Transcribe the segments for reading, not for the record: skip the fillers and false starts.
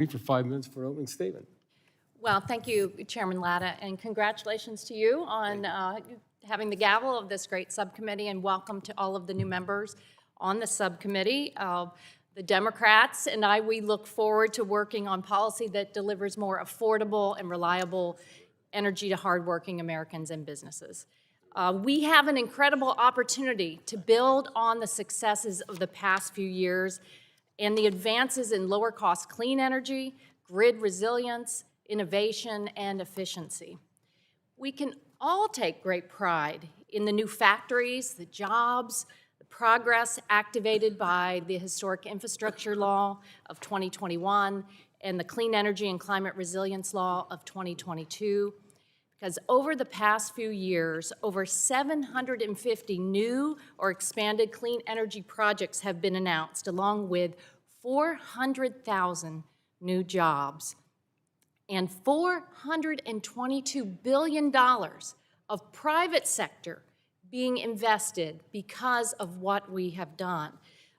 For 5 minutes for an opening statement. Well, thank you, Chairman Latta, and congratulations to you on having the gavel of this great subcommittee, and welcome to all of the new members on the subcommittee. The Democrats and we look forward to working on policy that delivers more affordable and reliable energy to hardworking Americans and businesses. We have an incredible opportunity to build on the successes of the past few years and the advances in lower cost clean energy, grid resilience, innovation, and efficiency. We can all take great pride in the new factories, the jobs, the progress activated by the Historic Infrastructure Law of 2021 and the Clean Energy and Climate Resilience Law of 2022. Because over the past few years, over 750 new or expanded clean energy projects have been announced, along with 400,000 new jobs and $422 billion of private sector being invested because of what we have done.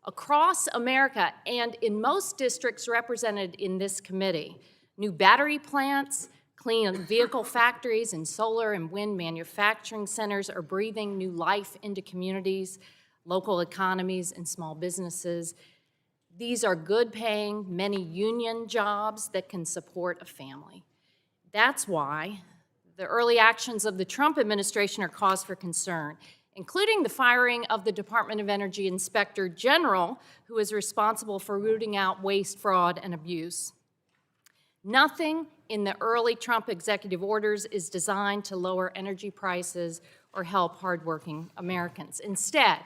Across America and in most districts represented in this committee, new battery plants, clean vehicle factories, and solar and wind manufacturing centers are breathing new life into communities, local economies, and small businesses. These are good-paying, many union jobs that can support a family. That's why the early actions of the Trump administration are cause for concern, including the firing of the Department of Energy Inspector General, who is responsible for rooting out waste, fraud, and abuse. Nothing in the early Trump executive orders is designed to lower energy prices or help hardworking Americans. Instead,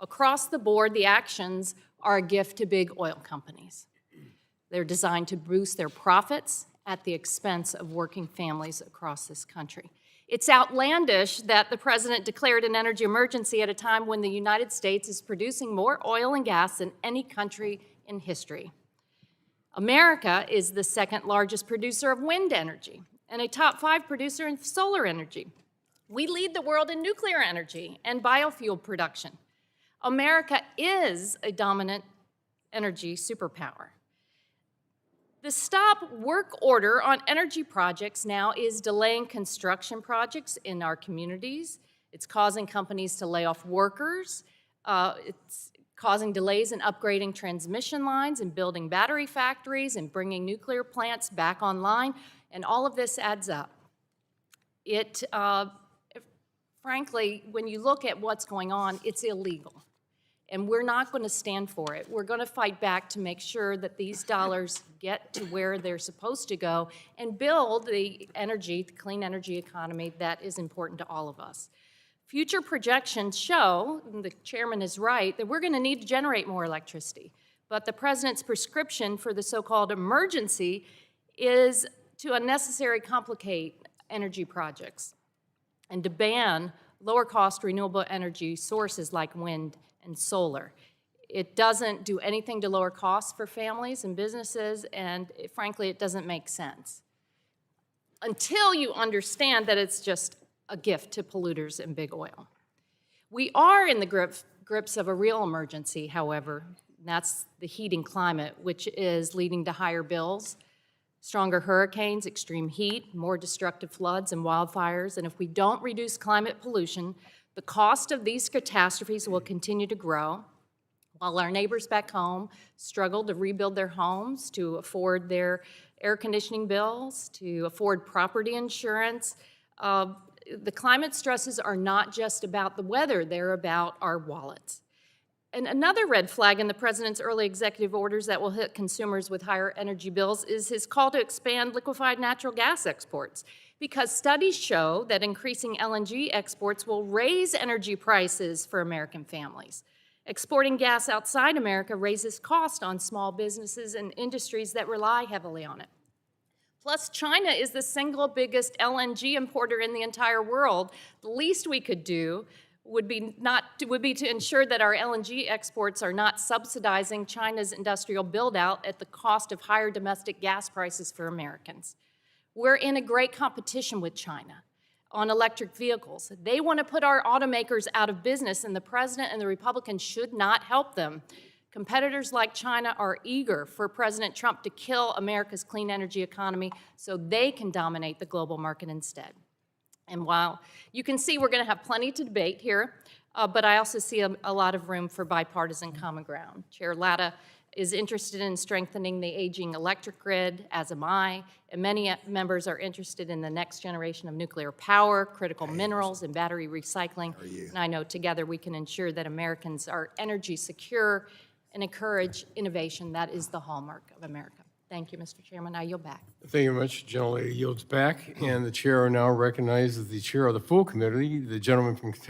across the board, the actions are a gift to big oil companies. They're designed to boost their profits at the expense of working families across this country. It's outlandish that the president declared an energy emergency at a time when the United States is producing more oil and gas than any country in history. America is the second largest producer of wind energy and a top 5 producer in solar energy. We lead the world in nuclear energy and biofuel production. America is a dominant energy superpower. The stop work order on energy projects now is delaying construction projects in our communities. It's causing companies to lay off workers. It's causing delays in upgrading transmission lines and building battery factories and bringing nuclear plants back online, and all of this adds up. Frankly, when you look at what's going on, it's illegal. And we're not going to stand for it. We're going to fight back to make sure that these dollars get to where they're supposed to go and build the clean energy economy that is important to all of us. Future projections show, and the chairman is right, that we're going to need to generate more electricity. But the president's prescription for the so-called emergency is to unnecessarily complicate energy projects and to ban lower-cost renewable energy sources like wind and solar. It doesn't do anything to lower costs for families and businesses, and frankly, it doesn't make sense until you understand that it's just a gift to polluters and big oil. We are in the grips of a real emergency, however, and that's the heating climate, which is leading to higher bills, stronger hurricanes, extreme heat, more destructive floods and wildfires, and if we don't reduce climate pollution, the cost of these catastrophes will continue to grow while our neighbors back home struggle to rebuild their homes, to afford their air conditioning bills, to afford property insurance. The climate stresses are not just about the weather, they're about our wallets. And another red flag in the president's early executive orders that will hit consumers with higher energy bills is his call to expand liquefied natural gas exports, because studies show that increasing LNG exports will raise energy prices for American families. Exporting gas outside America raises cost on small businesses and industries that rely heavily on it. Plus, China is the single biggest LNG importer in the entire world. The least we could do would be to ensure that our LNG exports are not subsidizing China's industrial build-out at the cost of higher domestic gas prices for Americans. We're in a great competition with China on electric vehicles. They want to put our automakers out of business, and the president and the Republicans should not help them. Competitors like China are eager for President Trump to kill America's clean energy economy so they can dominate the global market instead. And while you can see we're going to have plenty to debate here, but I also see a lot of room for bipartisan common ground. Chair Latta is interested in strengthening the aging electric grid, as am I, and many members are interested in the next generation of nuclear power, critical minerals, and battery recycling. And I know together we can ensure that Americans are energy secure and encourage innovation. That is the hallmark of America. Thank you, Mr. Chairman. I yield back. Thank you very much. Gentlelady yields back, and the chair now recognizes the chair of the full committee, the gentleman from Kentucky.